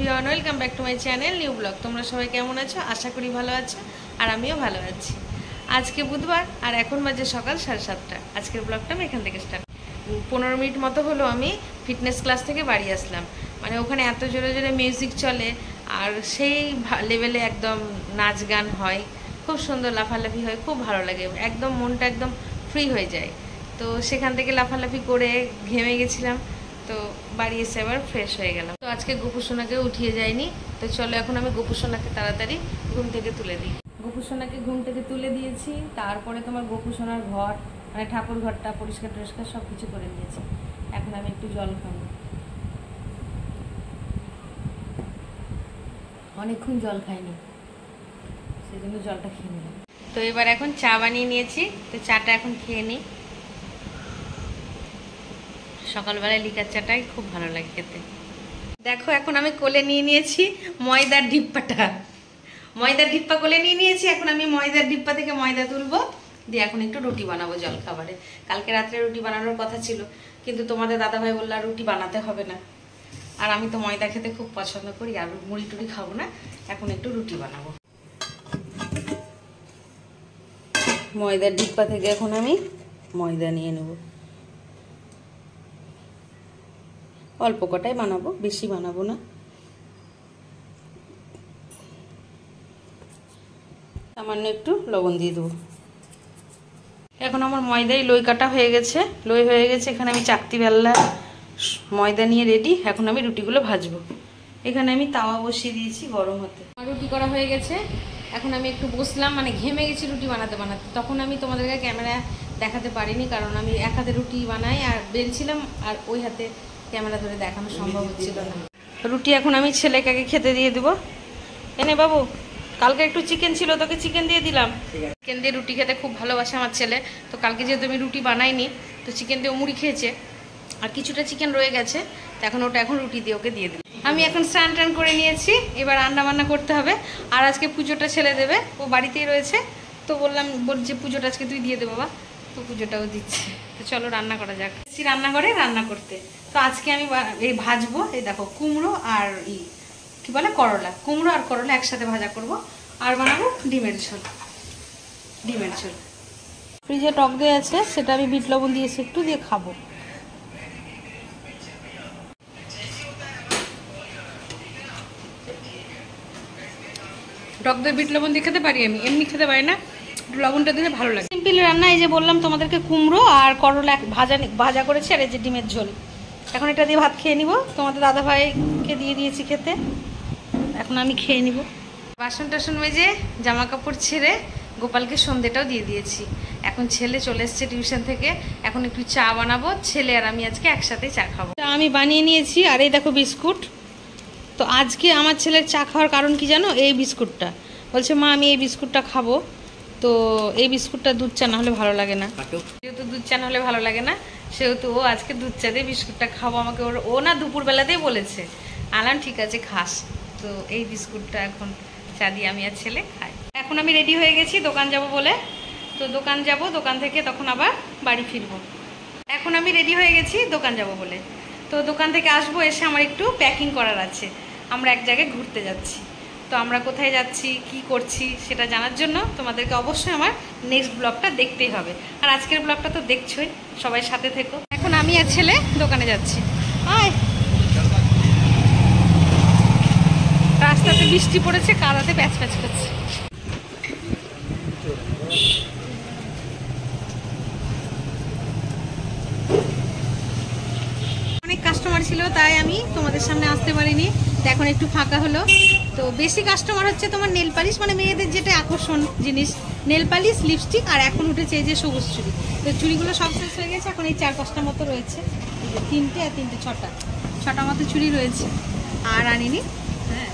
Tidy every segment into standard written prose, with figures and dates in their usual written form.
Everyone, welcome back to my channel new blog. তোমরা সবাই কেমন আছো? আশা করি ভালো আছো, আর আমিও ভালো আছি। আজকে বুধবার আর এখন বাজে সকাল 7:30। আজকের ব্লগটা আমি এখান থেকে স্টার্ট। 15 মিনিট মতো হলো আমি ফিটনেস ক্লাস থেকে বাড়ি আসলাম। মানে ওখানে এত জোরে জোরে মিউজিক চলে আর সেই লেভেলে একদম নাচ গান হয়, খুব সুন্দর লাফালাফি হয়, খুব ভালো লাগে, একদম মনটা একদম ফ্রি হয়ে যায়। তো সেখান থেকে লাফালাফি করে ঘেমে গেছিলাম, তো বাড়ি এসে আবার ফ্রেশ হয়ে গেলাম। তো আজকে গোপুসোনাকে উঠিয়ে যায়নি, তো চলো এখন আমি গোপুসোনাকে তাড়াতাড়ি ঘুম থেকে তুলে দিই। গোপুসোনাকে ঘুম থেকে তুলে দিয়েছি, তারপরে তোমার গোপুসোনার ঘর মানে ঠাকুর ঘরটা পরিষ্কার টরিষ্কার সব কিছু করে নিয়েছি। এখন আমি একটু জল খাবো, অনেকক্ষণ জল খাইনি, সেই জন্য জলটা খেয়ে নিলাম। তো এবার এখন চা বানিয়ে নিয়েছি, তো চাটা এখন খেয়ে নিই। সকালবেলায় লিকার চাটাই খুব ভালো লাগে খেতে। দেখো এখন আমি কোলে নিয়ে নিয়েছি ময়দার ডিপ্পাটা, ময়দার ডিপ্পা কোলে নিয়ে নিয়েছি। এখন আমি ময়দার ডিপ্পা থেকে ময়দা তুলবো, দিয়ে এখন একটু রুটি বানাবো জল খাবারে। কালকে রাত্রে রুটি বানানোর কথা ছিল, কিন্তু তোমাদের দাদাভাই বললো রুটি বানাতে হবে না, আর আমি তো ময়দা খেতে খুব পছন্দ করি, আর মুড়ি টুড়ি খাবো না, এখন একটু রুটি বানাবো। ময়দার ডিপ্পা থেকে এখন আমি ময়দা নিয়ে নেব, অল্প কটাই বানাবো, বেশি বানাবো না। সামান্য একটু লবণ দিয়ে দেবো। এখন আমার ময়দাই লই কাটা হয়ে গেছে, লই হয়ে গেছে। এখানে আমি চাকতি বেল্লা ময়দা নিয়ে রেডি। এখন আমি রুটিগুলো ভাজবো। এখানে আমি তাওয়া বসিয়ে দিয়েছি গরম হতে। রুটি করা হয়ে গেছে, এখন আমি একটু বসলাম, মানে ঘেমে গেছি রুটি বানাতে বানাতে। তখন আমি তোমাদেরকে ক্যামেরা দেখাতে পারিনি, কারণ আমি এক হাতে রুটি বানাই আর বেলছিলাম, আর ওই হাতে ক্যামেরা ধরে দেখানো সম্ভব হচ্ছিল না। রুটি এখন আমি ছেলেকে আগে খেতে দিয়ে দেবো। এনে বাবু, কালকে একটু চিকেন ছিল, তোকে চিকেন দিয়ে দিলাম। চিকেন দিয়ে রুটি খেতে খুব ভালোবাসে আমার ছেলে, তো কালকে যেহেতু আমি রুটি বানাইনি, তো চিকেন দিয়ে মুড়ি খেয়েছে, আর কিছুটা চিকেন রয়ে গেছে, তো এখন ওটা এখন রুটি দিয়ে ওকে দিয়ে দিলাম। আমি এখন স্নান টান করে নিয়েছি, এবার রান্না বান্না করতে হবে। আর আজকে পুজোটা ছেলে দেবে, ও বাড়িতেই রয়েছে, তো বলছি পুজোটা আজকে তুই দিয়ে দে বাবা, তো পুজোটাও দিচ্ছে। তো চলো রান্না করা যাক। রান্নাঘরে রান্না করতে। তো আজকে আমি এই ভাজবো, এই দেখো কুমড়ো আর কি বলে করলা, কুমড়ো আর করলা একসাথে ভাজা করব, আর বানাবো ডিমের ঝোল। ডিমের ঝোল ফ্রিজে টক দই আছে, সেটা আমি বিট লবণ দিয়েছি একটু, দিয়ে খাবো। টক দই বিট লবণ দিয়ে খেতে পারি আমি, এমনি খেতে পারি না, লবণটা দিলে ভালো লাগে। সিম্পল রান্না। এই যে বললাম তোমাদেরকে কুমড়ো আর করলা ভাজা করেছি, আর এই যে ডিমের ঝোল। এখন এটা দিয়ে ভাত খেয়ে নিব। তোমাদের দাদাভাইকে দিয়ে দিয়েছি খেতে, এখন আমি খেয়ে নিব। বাসন টাসন মেজে জামা কাপড় ছেড়ে গোপালকে সন্ধ্যেটাও দিয়ে দিয়েছি। এখন ছেলে চলে এসছে টিউশন থেকে, এখন একটু চা বানাবো, ছেলে আর আমি আজকে একসাথে চা খাবো। চা আমি বানিয়ে নিয়েছি, আর এই দেখো বিস্কুট। তো আজকে আমার ছেলের চা খাওয়ার কারণ কি জানো? এই বিস্কুটটা। বলছে মা আমি এই বিস্কুটটা খাবো, তো এই বিস্কুটটা দুধ চা না হলে ভালো লাগে না। যেহেতু দুধ চা না হলে ভালো লাগে না, সেহেতু ও আজকে দুধ চা দিয়ে বিস্কুটটা খাবো। আমাকে ও না দুপুরবেলাতেই বলেছে, আলাম ঠিক আছে খাস। তো এই বিস্কুটটা এখন চা দিয়ে আমি আর ছেলে খাই। এখন আমি রেডি হয়ে গেছি দোকান যাব বলে, তো দোকান যাব, দোকান থেকে তখন আবার বাড়ি ফিরবো। এখন আমি রেডি হয়ে গেছি দোকান যাব বলে, তো দোকান থেকে আসবো, এসে আমার একটু প্যাকিং করার আছে। আমরা এক জায়গায় ঘুরতে যাচ্ছি, তো আমরা কোথায় যাচ্ছি কি করছি সেটা জানার জন্য তোমাদেরকে অবশ্যই আমার নেক্সট ব্লগটা দেখতেই হবে। আর আজকের ব্লগটা তো দেখছোই, সবাই সাথে থেকো। এখন আমি আর ছেলে দোকানে যাচ্ছি। আয়, রাস্তাতে বৃষ্টি পড়েছে, কাদাতে প্যাচ প্যাচ করছে। অনেক কাস্টমার ছিল, তাই আমি তোমাদের সামনে আসতে পারিনি, তো এখন একটু ফাঁকা হলো। তো বেশি কাস্টমার হচ্ছে তোমার নেল পালিশ, মানে মেয়েদের যেটা আকর্ষণ জিনিস, নেল পালিশ, লিপস্টিক, আর এখন উঠেছে এই যে সবুজ চুড়ি। তো চুড়িগুলো সব শেষ হয়ে গেছে, এখন এই 4-5টা মতো রয়েছে, 3টে আর 3টে 6টা মতো চুড়ি রয়েছে, আর আনিনি। হ্যাঁ,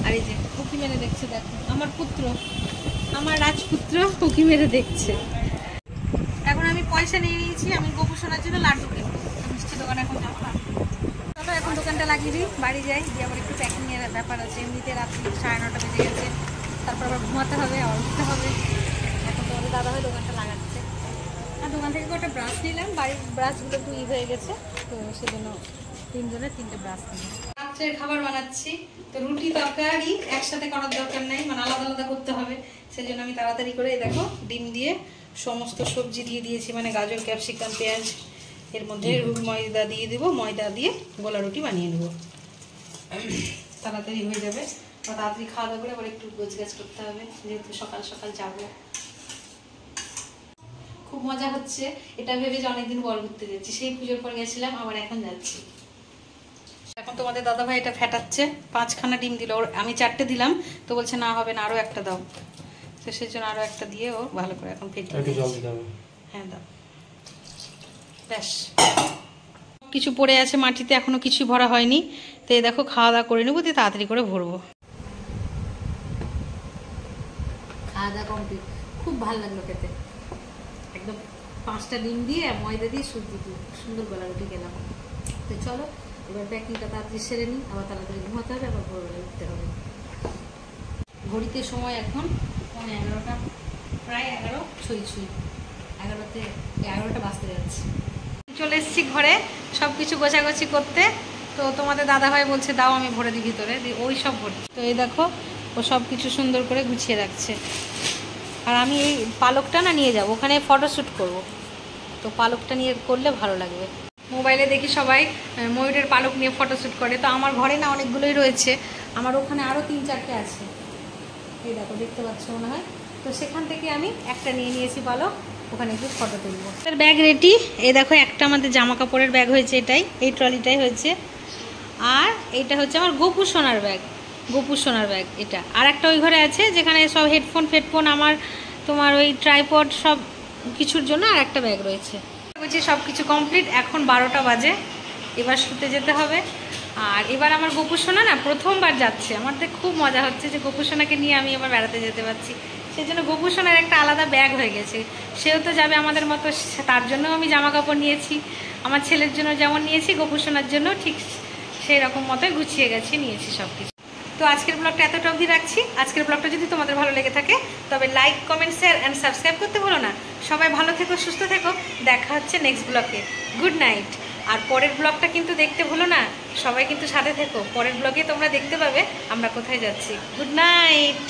আর এই যে উকি মেরে দেখছে, দেখো আমার পুত্র, আমার রাজপুত্র উকি মেরে দেখছে। এখন আমি পয়সা নিয়ে নিয়েছি, আমি গোপুসোনার জন্য লাড্ডু কিনবো, মিষ্টি দোকানে এখন যাবো না। চলো এখন দোকানটা লাগিয়ে দিই, বাড়ি যাই, দিয়ে আবার একটু প্যাকিংয়ের ব্যাপার আছে। এমনিতে রাত্রি 9:30 বেজে গেছে, তারপর আবার ঘুমাতে হবে, আবার উঠতে হবে। এখন তোমাদের দাদাভাই দোকানটা লাগাচ্ছে। আর দোকান থেকে একটা ব্রাশ নিলাম, বাড়ির ব্রাশগুলো একটু হয়ে গেছে, তো সেজন্য 3 জনের 3টে ব্রাশ নিলাম। রাত্রের খাবার বানাচ্ছি। তো রুটি তরকারি একসাথে করার দরকার নেই, মানে আলাদা আলাদা করতে হবে। সেই জন্য আমি তাড়াতাড়ি করে দেখো ডিম দিয়ে সমস্ত সবজি দিয়ে দিয়েছি, মানে গাজর, ক্যাপসিকাম, পেঁয়াজ, এর মধ্যে ময়দা দিয়ে দেবো। ময়দা দিয়ে গোলা রুটি বানিয়ে নেবো, তাড়াতাড়ি হয়ে যাবে। বা তাড়াতাড়ি খাওয়া দাওয়া করে আবার একটু গোছগাছ করতে হবে, যেহেতু সকাল সকাল যাবো। খুব মজা হচ্ছে, এটা ভেবে যে অনেকদিন বর ঘুরতে যাচ্ছি, সেই পুজোর পর গেছিলাম, আবার এখন যাচ্ছি। এখন তোমাদের দাদাভাই এটা ফেটাচ্ছে, 5খানা ডিম দিল, আমি 4টে দিলাম, তো বলছে না হবে না, আরও একটা দাও। তো সেই জন্য আরও একটা দিয়ে ও ভালো করে এখন ফেটিয়ে হ্যাঁ দাও। ব্যাস, কিছু পড়ে আছে মাটিতে, এখনো কিছু ভরা হয়নি। তো এই দেখো খাওয়া দাওয়া করে নেবো, দিয়ে তাড়াতাড়ি করে ভরবো। খাওয়া দাওয়া কমপ্লিট, খুব ভালো লাগলো খেতে। একদম 5টা ডিম দিয়ে ময়দা দিয়ে সুজি দিয়ে সুন্দর গোলা রুটি খেলাম। তো চলো এবার প্যাকিংটা তাড়াতাড়ি সেরে নিই, আবার তাড়াতাড়ি ঘুমাতে হবে, আবার ভোরবেলা উঠতে হবে। ঘড়িতে সময় এখন 11টা, প্রায় 11 ছুঁই 11টা বাজতে যাচ্ছে। চলে এসেছি ঘরে সব কিছু গোছাগুছি করতে। তো তোমাদের দাদাভাই বলছে দাও আমি ভরে দিই ভিতরে, ওই সব ভরছি। তো এই দেখো ও সব কিছু সুন্দর করে গুছিয়ে রাখছে। আর আমি এই পালকটা না নিয়ে যাব, ওখানে ফটোশ্যুট করব। তো পালকটা নিয়ে করলে ভালো লাগবে। মোবাইলে দেখি সবাই ময়ূরের পালক নিয়ে ফটোশ্যুট করে, তো আমার ঘরে না অনেকগুলোই রয়েছে, আমার ওখানে আরও 3-4টে আছে। এই দেখো দেখতে পাচ্ছ মনে হয়। তো সেখান থেকে আমি একটা নিয়ে নিয়েছি পালক, ওখানে একটু ফটো তুলবো। Bag ready. এই দেখো একটা আমাদের জামা কাপড়ের ব্যাগ হয়েছে, এটাই, এই ট্রলিটাই হয়েছে। আর এইটা হচ্ছে আমার গোপু সোনার ব্যাগ, গোপু সোনার ব্যাগ এটা। আর একটা ওই ঘরে আছে যেখানে সব হেডফোন আমার, তোমার ওই ট্রাইপড সব কিছুর জন্য আর একটা ব্যাগ রয়েছে। বলছি সব কিছু কমপ্লিট, এখন 12টা বাজে, এবার শুতে যেতে হবে। আর এবার আমার গোপু সোনা না প্রথমবার যাচ্ছে, আমার তো খুব মজা হচ্ছে যে গোপু সোনাকে নিয়ে আমি আবার বেড়াতে যেতে পারছি। সেই জন্য গোপু সোনার একটা আলাদা ব্যাগ হয়ে গেছে, সেও তো যাবে আমাদের মতো, তার জন্য আমি জামা কাপড় নিয়েছি। আমার ছেলের জন্য যেমন নিয়েছি, গোপু সোনার জন্য ঠিক সেই রকম মতোই গুছিয়ে গেছে, নিয়েছি সব কিছু। তো আজকের ব্লগটা এতটা অবধি রাখছি। আজকের ব্লগটা যদি তোমাদের ভালো লেগে থাকে তবে like, comment, share and subscribe করতে ভুলো না। সবাই ভালো থেকো, সুস্থ থেকো, দেখা হচ্ছে নেক্সট ব্লগে। Good night. আর পরের ব্লগটা কিন্তু দেখতে ভুলো না, সবাই কিন্তু সাথে থেকো, পরের ব্লগে তোমরা দেখতে পাবে আমরা কোথায় যাচ্ছি। Good night.